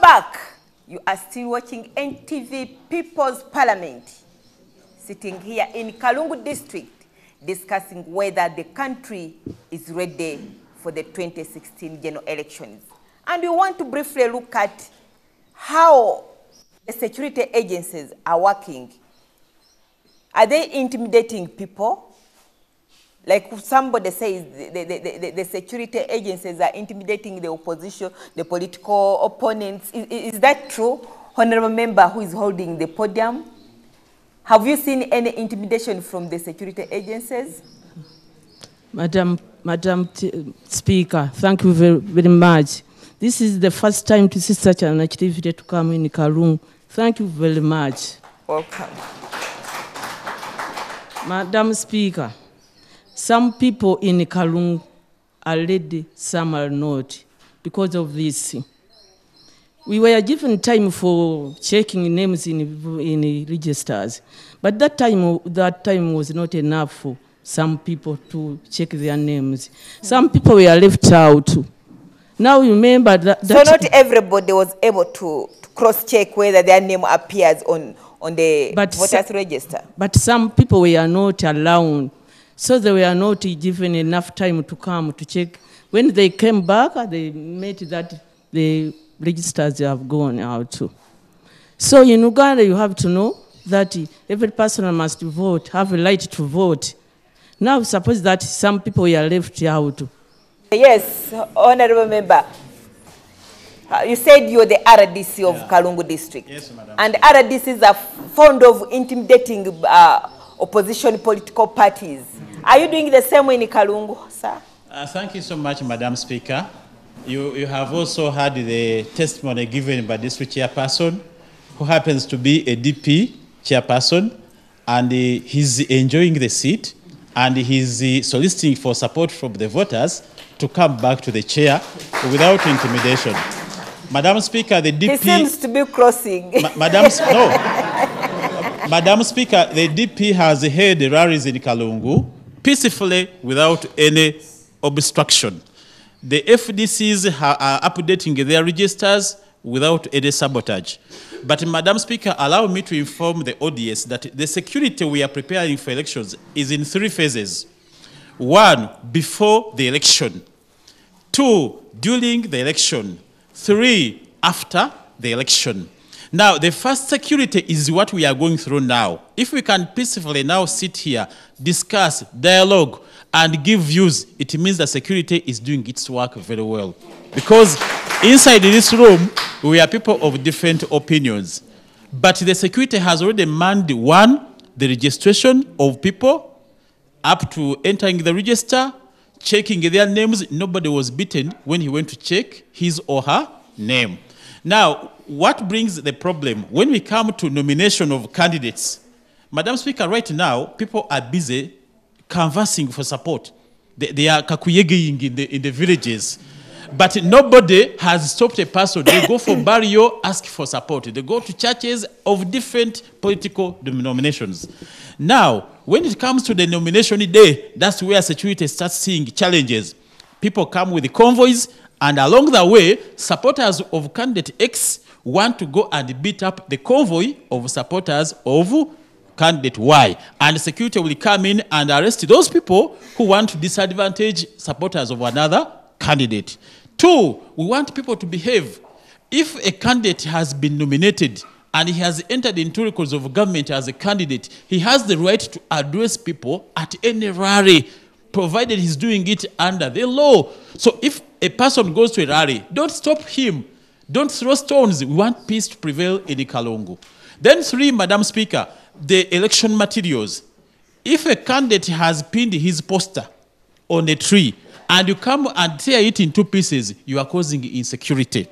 back, you are still watching NTV People's Parliament, sitting here in Kungu district, discussing whether the country is ready for the 2016 general elections. And we want to briefly look at how the security agencies are working. Are they intimidating people? Like somebody says, the security agencies are intimidating the opposition, the political opponents. Is that true? Honorable member who is holding the podium, have you seen any intimidation from the security agencies? Madam Speaker, thank you very much. This is the first time to see such an activity to come in Kungu. Thank you very much. Welcome. Madam Speaker, some people in Kungu are ready, some are not, because of this. We were given time for checking names in registers, but that time was not enough for some people to check their names. Some people were left out. Now remember that... So not everybody was able to cross-check whether their name appears on the voters register. But some people were not allowed. So they were not given enough time to come to check. When they came back, they met that the registers have gone out too. So in Uganda, you have to know that every person must vote, have a right to vote. Now suppose that some people were left out. Yes, Honorable Member. You said you're the RDC of Kungu district. Yes, madam. And RDCs are fond of intimidating opposition political parties. Are you doing the same in Kungu, sir? Thank you so much, Madam Speaker. You have also heard the testimony given by district chairperson, who happens to be a DP chairperson, and he's enjoying the seat, and he's soliciting for support from the voters to come back to the chair without intimidation. Madam Speaker, the DP... He seems to be crossing. Madam Speaker, the DP has held rallies in Kungu peacefully without any obstruction. The FDCs are updating their registers without any sabotage. But Madam Speaker, allow me to inform the audience that the security we are preparing for elections is in 3 phases. 1, before the election. 2, during the election. 3, after the election. Now, the first security is what we are going through now. If we can peacefully now sit here, discuss, dialogue, and give views, it means that security is doing its work very well. Because inside this room, we are people of different opinions. But the security has already manned 1, the registration of people, up to entering the register, checking their names. Nobody was beaten when he went to check his or her name. Now, what brings the problem? When we come to nomination of candidates, Madam Speaker, right now, people are busy canvassing for support. They are kakuyegeing in the villages. But nobody has stopped a person. They go for burial, ask for support. They go to churches of different political denominations. Now, when it comes to the nomination day, that's where security starts seeing challenges. People come with the convoys, and along the way, supporters of candidate X want to go and beat up the convoy of supporters of candidate Y. And security will come in and arrest those people who want to disadvantage supporters of another candidate. 2, we want people to behave. If a candidate has been nominated and he has entered into records of government as a candidate, he has the right to address people at any rally, provided he's doing it under the law. So if a person goes to a rally, don't stop him. Don't throw stones. We want peace to prevail in Kungu. Then 3, Madam Speaker, the election materials. If a candidate has pinned his poster on a tree and you come and tear it in 2 pieces, you are causing insecurity.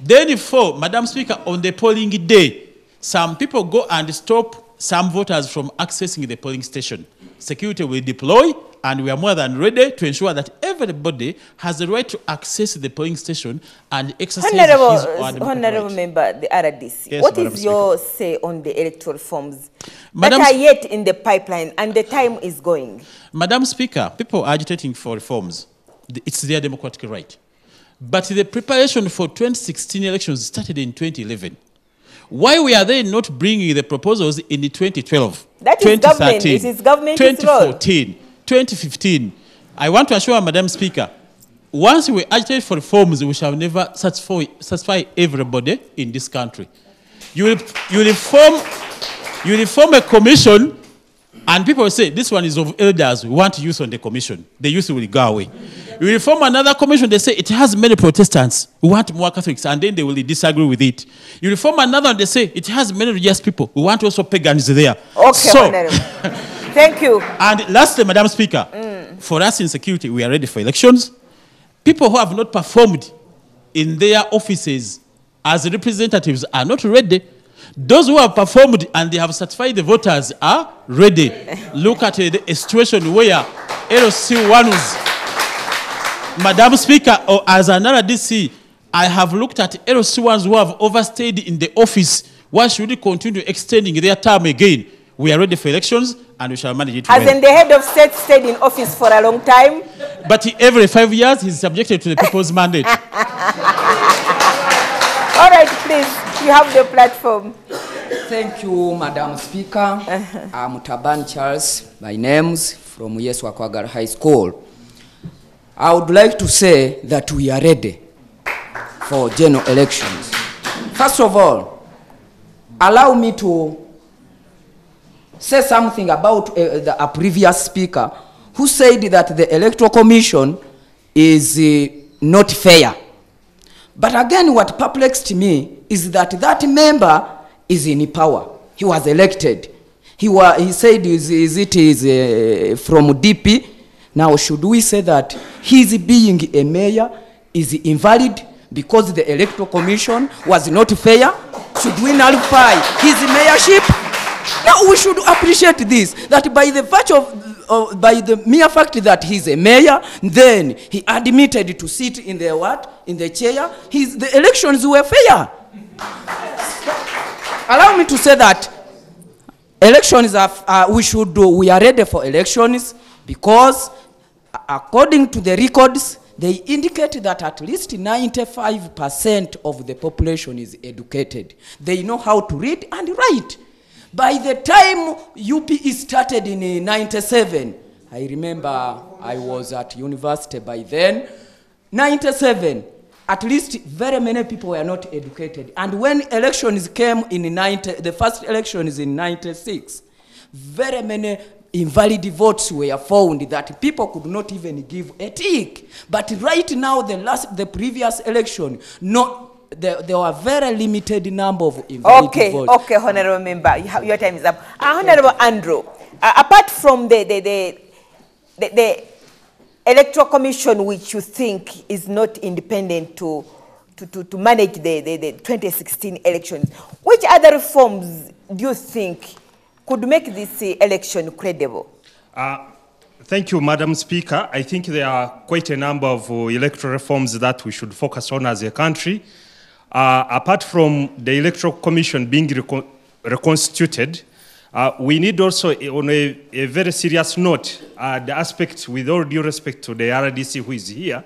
Then 4, Madam Speaker, on the polling day, some people go and stop some voters from accessing the polling station. Security will deploy, and we are more than ready to ensure that everybody has the right to access the polling station and exercise his or her Honorable Member, the RDC, yes, what Madam is your say on the electoral forms that are yet in the pipeline and the time is going? Madam Speaker, people are agitating for reforms. It's their democratic right. But the preparation for 2016 elections started in 2011. Why were they not bringing the proposals in 2012, That is government. It is government's 2014, role. 2015? I want to assure Madam Speaker, once we agitate for reforms, we shall never satisfy everybody in this country. You will form a commission, and people will say, this one is of elders, we want youth on the commission. The youth will go away. You will form another commission, they say, it has many Protestants, we want more Catholics, and then they will disagree with it. You will form another one, they say, it has many religious people, we want also pagans there. Okay, so, thank you. And lastly, Madam Speaker, for us in security, we are ready for elections. People who have not performed in their offices as representatives are not ready. Those who have performed and they have certified the voters are ready. Look at a situation where LC1s, Madam Speaker, or as an RDC, I have looked at LC1s who have overstayed in the office. Why should we continue extending their term again? We are ready for elections and we shall manage it well. Hasn't the head of state stayed in office for a long time? But every 5 years he's subjected to the people's mandate. All right, please, you have the platform. Thank you, Madam Speaker. I'm Taban Charles, my name's from Yesu Akwagara High School. I would like to say that we are ready for general elections. First of all, allow me to say something about a previous speaker who said that the Electoral Commission is not fair. But again, what perplexed me is that that member is in power. He was elected. He said it is from DP. Now, should we say that his being a mayor is invalid because the Electoral Commission was not fair? Should we nullify his mayorship? Now, we should appreciate this, that by the virtue of, by the mere fact that he's a mayor, then he admitted to sit in the what? In the chair. The elections were fair. Allow me to say that elections we are ready for elections because according to the records, they indicate that at least 95% of the population is educated. They know how to read and write. By the time UP started in 97, I remember I was at university by then, 97, at least very many people were not educated. And when elections came in the first election is in 96, very many invalid votes were found that people could not even give a tick. But right now, the previous election, there were very limited number of invalid votes. Okay, Honorable Member, your time is up. Honorable Andrew, apart from the Electoral Commission, which you think is not independent to manage the 2016 elections, which other reforms do you think could make this election credible? Thank you, Madam Speaker. I think there are quite a number of electoral reforms that we should focus on as a country. Apart from the Electoral Commission being reconstituted, we need also, on a very serious note, the aspect, with all due respect to the RDC who is here,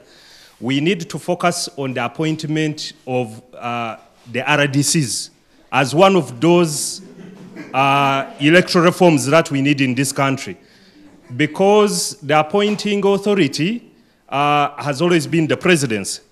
we need to focus on the appointment of the RDCs as one of those electoral reforms that we need in this country. Because the appointing authority has always been the presidency.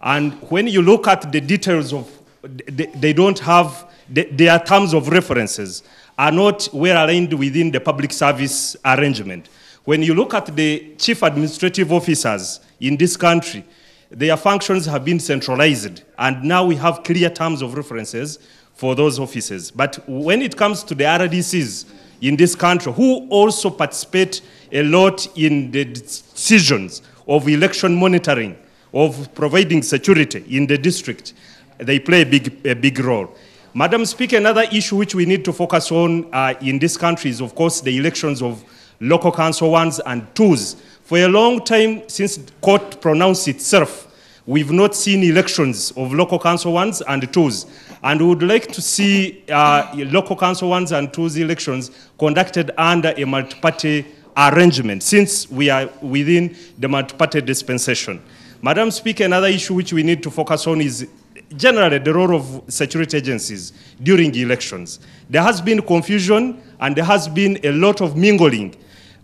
And when you look at the details of, they don't have, their terms of references are not well aligned within the public service arrangement. When you look at the chief administrative officers in this country, their functions have been centralized, and now we have clear terms of references for those offices. But when it comes to the RDCs in this country, who also participate a lot in the decisions of election monitoring, of providing security in the district, they play a big role. Madam Speaker, another issue which we need to focus on in this country is, of course, the elections of local council 1s and 2s. For a long time, since the court pronounced itself, we've not seen elections of local council 1s and 2s. And we would like to see local council 1s and 2s elections conducted under a multi-party arrangement, since we are within the multi-party dispensation. Madam Speaker, another issue which we need to focus on is generally the role of security agencies during elections. There has been confusion and there has been a lot of mingling.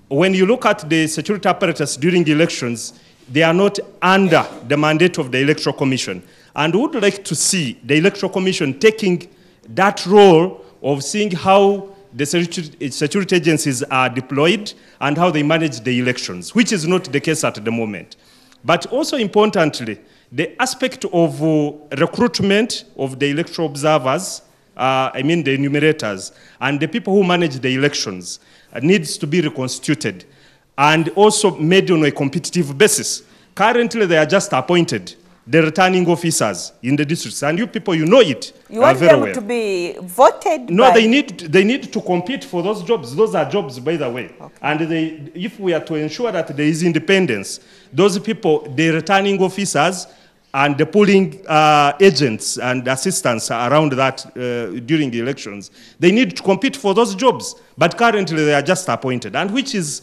When you look at the security apparatus during elections, they are not under the mandate of the Electoral Commission. And we would like to see the Electoral Commission taking that role of seeing how the security agencies are deployed and how they manage the elections, which is not the case at the moment. But also importantly, the aspect of recruitment of the electoral observers, the enumerators, and the people who manage the elections needs to be reconstituted and also made on a competitive basis. Currently, they are just appointed, the returning officers in the districts, and you people, you know it. You want them to be voted? No, they need to compete for those jobs. Those are jobs, by the way. Okay. And if we are to ensure that there is independence, those people, the returning officers and the polling agents and assistants around that during the elections, they need to compete for those jobs. But currently, they are just appointed, and which is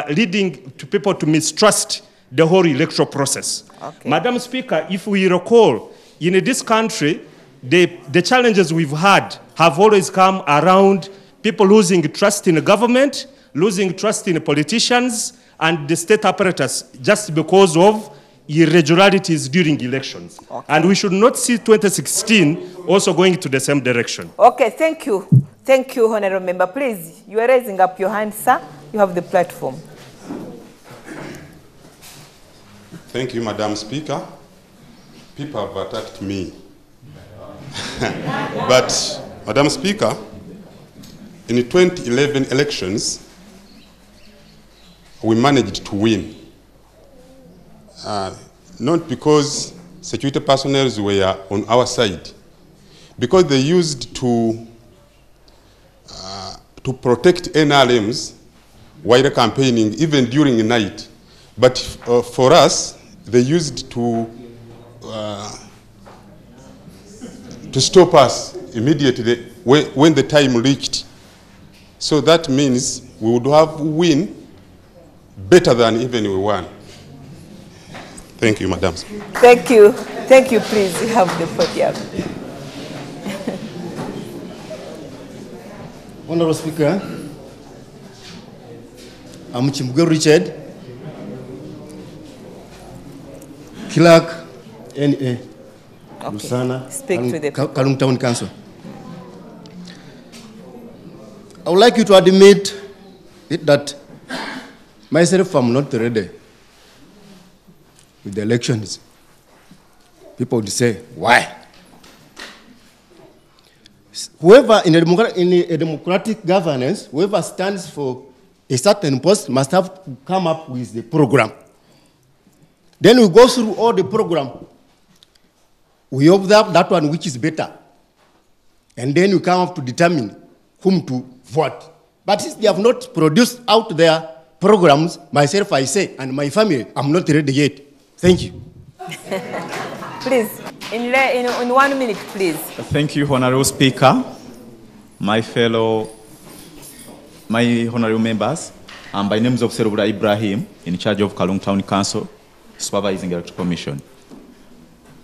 leading to people to mistrust the whole electoral process. Okay. Madam Speaker, if we recall, in this country, the challenges we've had have always come around people losing trust in the government, losing trust in the politicians and the state apparatus just because of irregularities during elections. Okay. And we should not see 2016 also going to the same direction. Okay, thank you. Thank you, Honourable Member. Please, you are raising up your hand, sir. You have the platform. Thank you, Madam Speaker. People have attacked me. But, Madam Speaker, in the 2011 elections, we managed to win. Not because security personnel were on our side, because they used to protect NRMs while campaigning, even during the night. But for us, they used to stop us immediately when the time reached. So that means we would have win better than even we won. Thank you, Madam. Thank you. Thank you, please. You have the podium. Honourable Speaker, I'm Chimbugo Richard, Clerk, NA, Lusana, Speak to the Kalung Town Council. I would like you to admit that myself, I'm not ready with the elections. People would say, why? Whoever in a democratic governance, whoever stands for a certain post must have to come up with the program. Then we go through all the program. We observe that one which is better. And then we come up to determine whom to vote. But since they have not produced out their programs, myself I say, and my family, I'm not ready yet. Thank you. Please, in 1 minute, please. Thank you, Honourable Speaker, my honourable members. By names of Serubra Ibrahim, in charge of Kalung Town Council, supervising Electoral Commission.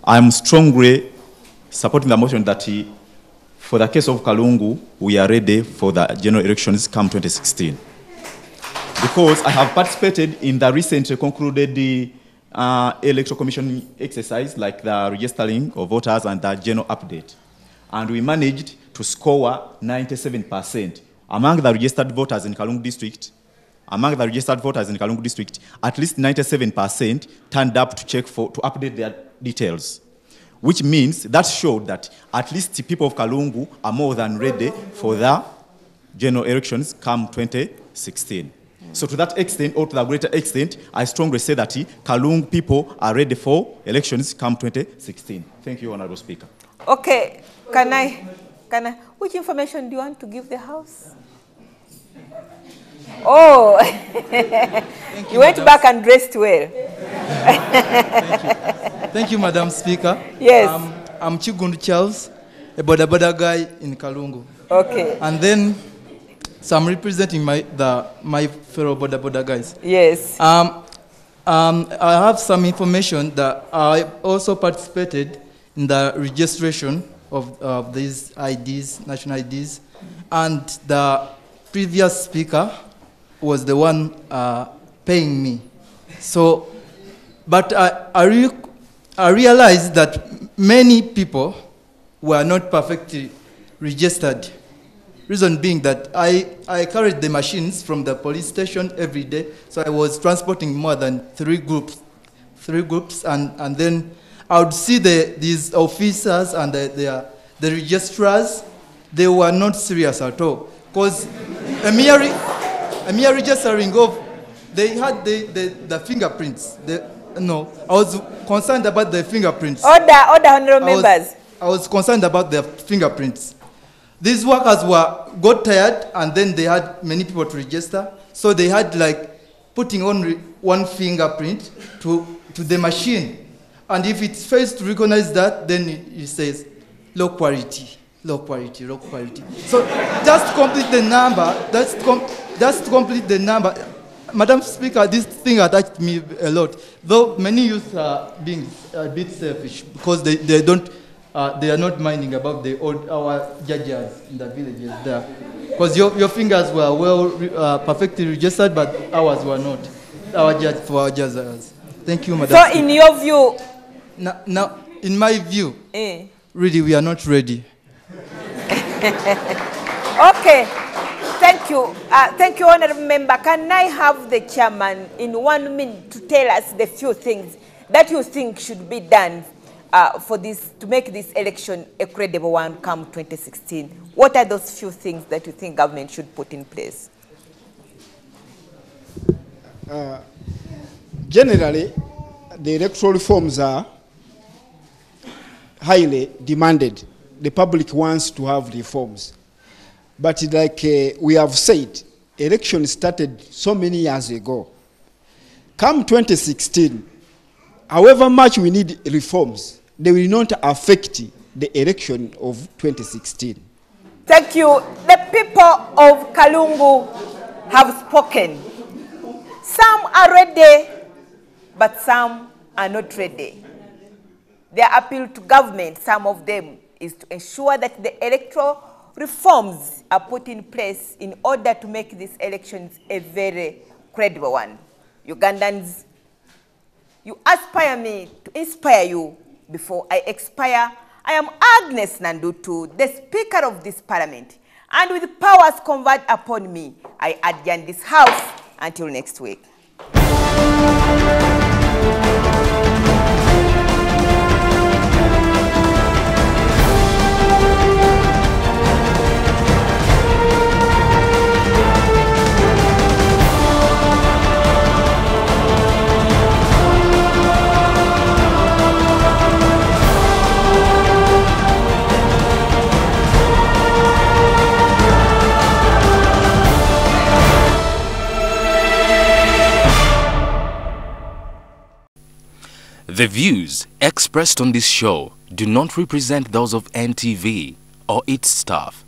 I'm strongly supporting the motion that for the case of Kalungu, we are ready for the general elections come 2016. Because I have participated in the recently concluded Electoral Commission exercise, like the registering of voters and the general update. And we managed to score 97%. Among the registered voters in Kalungu district, at least 97% turned up to check to update their details. Which means that showed that at least the people of Kalungu are more than ready for the general elections come 2016. So to that extent, or to the greater extent, I strongly say that Kalungu people are ready for elections come 2016. Thank you, Honourable Speaker. Okay, which information do you want to give the House? Oh, you went back and dressed well. Thank you, Madam Speaker. Yes. I'm Chigundu Charles, a boda guy in Kalungu. Okay. And then, so I'm representing my fellow boda guys. Yes. I have some information that I also participated in the registration of these IDs, national IDs, and the previous speaker was the one paying me. So, but I realized that many people were not perfectly registered. Reason being that I carried the machines from the police station every day, so I was transporting more than three groups, and then I would see these officers and the registrars. They were not serious at all, because a mere registering of, they had the fingerprints. No, I was concerned about the fingerprints. Order, honorable members. I was concerned about the fingerprints. These workers got tired, and then they had many people to register, so they had like putting on one fingerprint to the machine, and if it fails to recognize that, then it says low quality, low quality, low quality. So just complete the number. Just complete the number. Madam Speaker, this thing attacked me a lot. Though many youth are being a bit selfish because they don't. They are not minding about our judges in the villages there. Because your fingers were perfectly registered, but ours were not. Our judges. Thank you, Madam Speaker. So in your view? Now, in my view, really, we are not ready. Okay. Thank you. Thank you, honorable member. Can I have the chairman in 1 minute to tell us the few things that you think should be done to make this election a credible one come 2016? What are those few things that you think government should put in place? Generally, the electoral reforms are highly demanded. The public wants to have reforms. But like we have said, elections started so many years ago. Come 2016, however much we need reforms, they will not affect the election of 2016. Thank you. The people of Kungu have spoken. Some are ready, but some are not ready. Their appeal to government, some of them, is to ensure that the electoral reforms are put in place in order to make these elections a very credible one. Ugandans, you aspire me to inspire you before I expire. I am Agnes Nandutu, the Speaker of this Parliament, and with powers conferred upon me, I adjourn this House until next week. The views expressed on this show do not represent those of NTV or its staff.